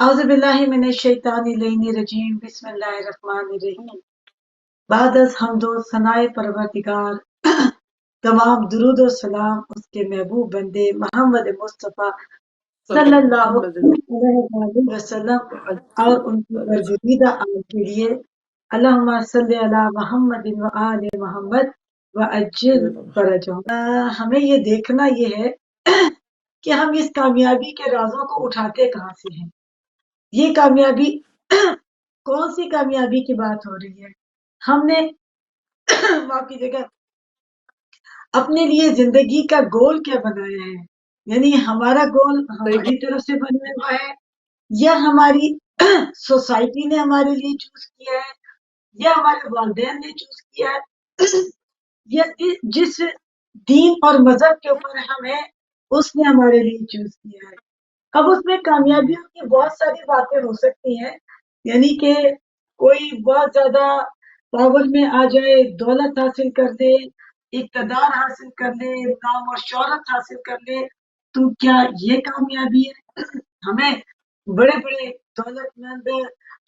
औज़ु बिल्लाहि मिनश्शैतानिर्रजीम बिस्मिल्लाहिर्रहमानिर्रहीम। बाद अज़ हम्दो सनाए परवरदिगार तमाम दुरूद और सलाम उसके महबूब बंदे मोहम्मद मुस्तफ़ा सल्लल्लाहु अलैहि वसल्लम और उनकी बरगुज़ीदा आल के लिए अल्लाहुम्मा सल्लि अला मुहम्मदिन व आले मोहम्मद व अज्जिल फरजहुम। हमें ये देखना ये है कि हम इस कामयाबी के राज़ों को उठाते कहाँ से हैं। ये कामयाबी कौन सी कामयाबी की बात हो रही है। हमने माफ कीजिएगा अपने लिए जिंदगी का गोल क्या बनाया है, यानी हमारा गोल हमारी तरफ से बना हुआ है या हमारी सोसाइटी ने हमारे लिए चूज किया है या हमारे वालिदैन ने चूज किया है या जिस दीन और मजहब के ऊपर हम हैं उसने हमारे लिए चूज किया है। अब उसमें कामयाबियों की बहुत सारी बातें हो सकती हैं, यानी कि कोई बहुत ज्यादा पावर में आ जाए, दौलत हासिल कर ले, इक़्तिदार हासिल कर ले, नाम और शोहरत हासिल कर ले, तो क्या ये कामयाबी है? हमें बड़े बड़े दौलतमंद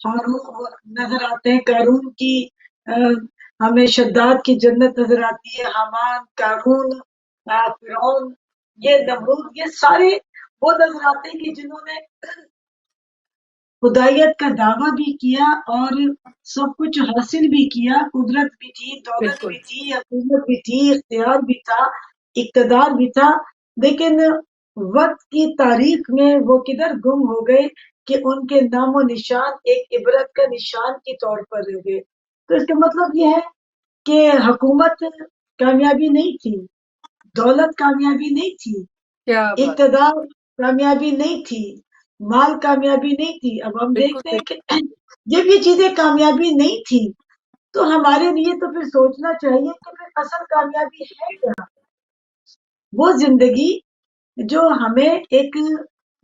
हारून नजर आते हैं, कारून की हमें शद्दाद की जन्नत नजर आती है, हामान, कारून, फिरौन, ये नमरूद, ये सारे वो नजर आते हैं कि जिन्होंने खुदाइयत का दावा भी किया और सब कुछ हासिल भी किया, कुदरत भी थी, दौलत भी थी, हुकूमत भी थी, इख्तियार भी था, इक़्तिदार भी था, लेकिन वक्त की तारीख में वो किधर गुम हो गए कि उनके नामो निशान एक इबरत का निशान के तौर पर रह गए। तो इसका मतलब ये है कि हुकूमत कामयाबी नहीं थी, दौलत कामयाबी नहीं थी, इक़्तिदार कामयाबी नहीं थी, माल कामयाबी नहीं थी। अब हम देखते हैं कि जब ये चीजें कामयाबी नहीं थी तो हमारे लिए तो फिर सोचना चाहिए कि फिर असल कामयाबी है क्या। वो जिंदगी जो हमें एक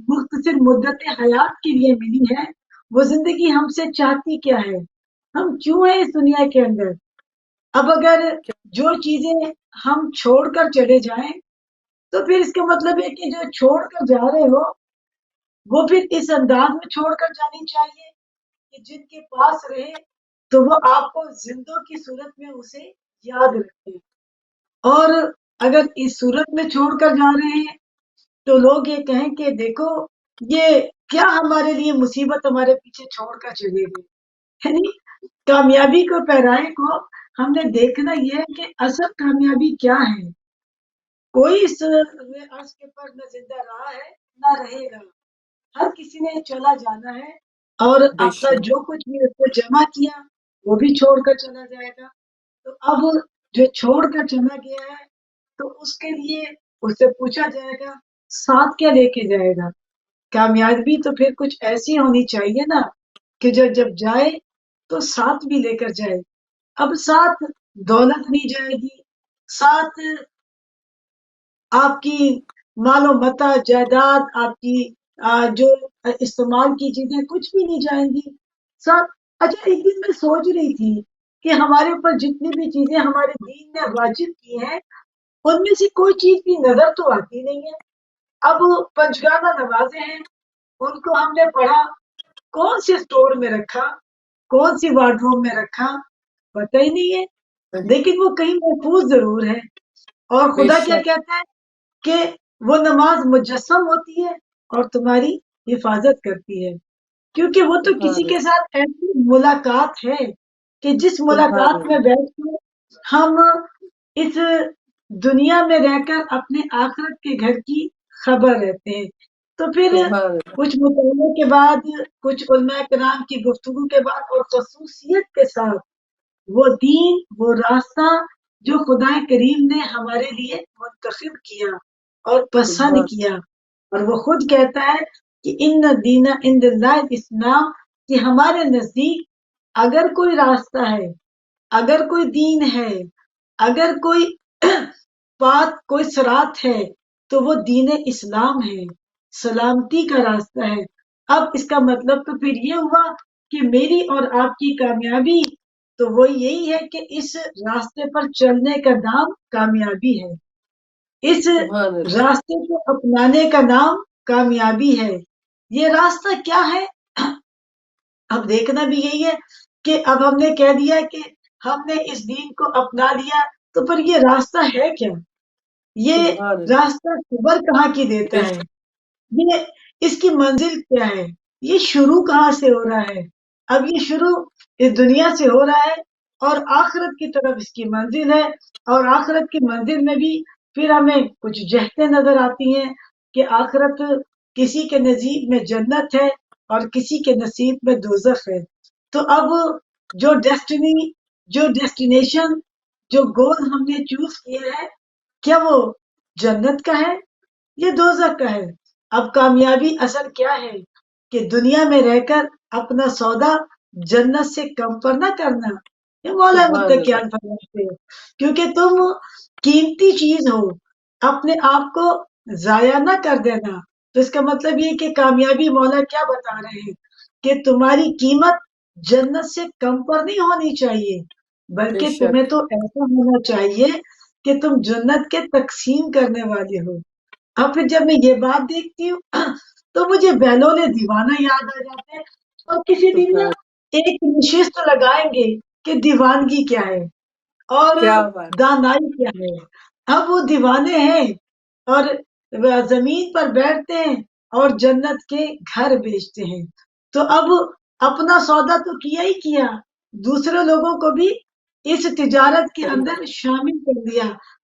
मुख्तसर मुद्दत हयात के लिए मिली है, वो जिंदगी हमसे चाहती क्या है, हम क्यों हैं इस दुनिया के अंदर। अब अगर जो चीजें हम छोड़कर चले जाएं तो फिर इसका मतलब है कि जो छोड़कर जा रहे हो वो फिर इस अंदाज में छोड़कर जानी चाहिए कि जिनके पास रहे तो वो आपको जिंदों की सूरत में उसे याद रखे, और अगर इस सूरत में छोड़कर जा रहे हैं तो लोग ये कहें कि देखो ये क्या हमारे लिए मुसीबत हमारे पीछे छोड़कर चले गए। यानी कामयाबी को पैराए को हमने देखना यह है कि असल कामयाबी क्या है। कोई इस अर्ज के पर न जिंदा रहा है न रहेगा, हर किसी ने चला जाना है और अपना जो कुछ भी उसको जमा किया वो भी छोड़कर चला जाएगा। तो अब जो छोड़कर चला गया है तो उसके लिए उससे पूछा जाएगा साथ क्या लेके जाएगा। कामयाबी तो फिर कुछ ऐसी होनी चाहिए ना कि जो जब जाए तो साथ भी लेकर जाए। अब साथ दौलत नहीं जाएगी, साथ आपकी मालो मता जायदाद, आपकी जो इस्तेमाल की चीजें कुछ भी नहीं जाएंगी। सब अच्छा, एक दिन मैं सोच रही थी कि हमारे ऊपर जितनी भी चीजें हमारे दीन ने वाजिब की हैं उनमें से कोई चीज भी नजर तो आती नहीं है। अब पंचगाना नमाजें हैं, उनको हमने पढ़ा, कौन से स्टोर में रखा, कौन सी वार्डरोब में रखा, पता ही नहीं है, लेकिन वो कहीं महफूज जरूर है। और खुदा क्या कहता है कि वो नमाज मुजस्सम होती है और तुम्हारी हिफाजत करती है, क्योंकि वो तो किसी के साथ ऐसी मुलाकात है कि जिस मुलाकात में बैठकर हम इस दुनिया में रहकर अपने आखिरत के घर की खबर रहते हैं। तो फिर कुछ मुताले के बाद, कुछ उलमा किराम की गुफ्तगू के बाद और खसूसियत के साथ वो दीन, वो रास्ता जो खुदा करीम ने हमारे लिए मुंतखब किया और पसंद किया, और वो खुद कहता है कि इन्न दीना इंदल्लाह इस्लाम, कि हमारे नजदीक अगर कोई रास्ता है, अगर कोई दीन है, अगर कोई बात, कोई सरात है तो वो दीन इस्लाम है, सलामती का रास्ता है। अब इसका मतलब तो फिर ये हुआ कि मेरी और आपकी कामयाबी तो वो यही है कि इस रास्ते पर चलने का नाम कामयाबी है, इस रास्ते को अपनाने का नाम कामयाबी है। ये रास्ता क्या है? اب دیکھنا بھی یہی ہے کہ اب ہم نے کہہ دیا کہ ہم نے اس دین کو اپنا لیا، تو پھر یہ راستہ ہے کیا؟ یہ سبحان اللہ، راستہ خبر کہاں کی دیتا بے ہے؟ شک، یہ اس کی منزل کیا ہے؟ یہ شروع کہاں سے ہو رہا ہے؟ اب یہ شروع اس دنیا سے ہو رہا ہے، اور آخرت کی طرف اس کی منزل ہے، اور آخرت کی منزل میں بھی پھر ہمیں کچھ جہتیں نظر آتی ہیں کہ آخرت کسی کے نصیب میں جنت ہے اور کسی کے نصیب میں دوزخ ہے۔ تو اب جو ڈیسٹنی، جو ڈیسٹینیشن، جو گول ہم نے چوز کیا ہے، کیا وہ جنت کا ہے یہ دوزخ کا ہے؟ اب کامیابی اصل کیا ہے کہ دنیا میں رہ کر اپنا سودا جنت سے کم پر نہ کرنا۔ یہ مولا سبحان اللہ، متقیان فرماتے ہیں، کیونکہ تم قیمتی چیز ہو، اپنے آپ کو ضائع نہ کر دینا۔ تو اس کا مطلب یہ کہ کامیابی مولا کیا بتا رہے ہیں کہ تمہاری قیمت جنت سے کم پر نہیں ہونی چاہیے، بے بلکہ تمہیں شک، تو ایسا ہونا چاہیے کہ تم جنت کے تقسیم کرنے والے ہو۔ اب پھر جب میں یہ بات دیکھتی ہوں تو مجھے بہلول دیوانہ یاد آ جاتے ہیں، اور کسی دن نا سبحان، ایک نشست لگائیں گے کہ دیوانگی کیا ہے اور کیا بات، دانائی کیا ہے۔ اب وہ دیوانے ہیں اور زمین پر بیٹھتے ہیں اور جنت کے گھر بیچتے ہیں۔ تو اب اپنا سودا تو کیا ہی کیا، دوسرے لوگوں کو بھی اس تجارت کے صحیح اندر بات، شامل کر دیا۔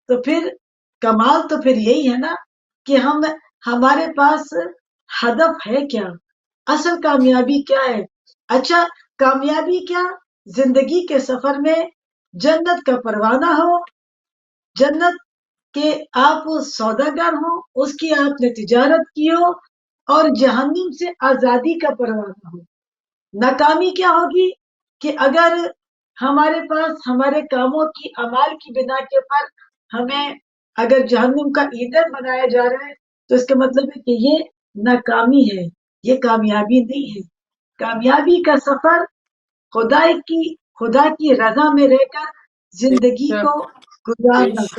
تو پھر کمال تو پھر یہی ہے نا کہ ہمارے پاس ہدف ہے کیا؟ اصل کامیابی کیا ہے؟ اچھا، کامیابی کیا زندگی کے سفر میں جنت کا پروانہ ہو، جنت کے آپ سوداگر ہو، اس کی آپ نے تجارت کی ہو، اور جہنم سے آزادی کا پروانہ ہو۔ ناکامی کیا ہوگی کہ اگر ہمارے پاس ہمارے کاموں کی اعمال کی بنا کے اوپر ہمیں اگر جہنم کا ایندھن بنایا جا رہا ہے، تو اس کا مطلب ہے کہ یہ ناکامی ہے، یہ کامیابی نہیں ہے۔ کامیابی کا سفر خدا کی رضا میں رہ کر بے زندگی کو شک، بے گزارنا۔ شک۔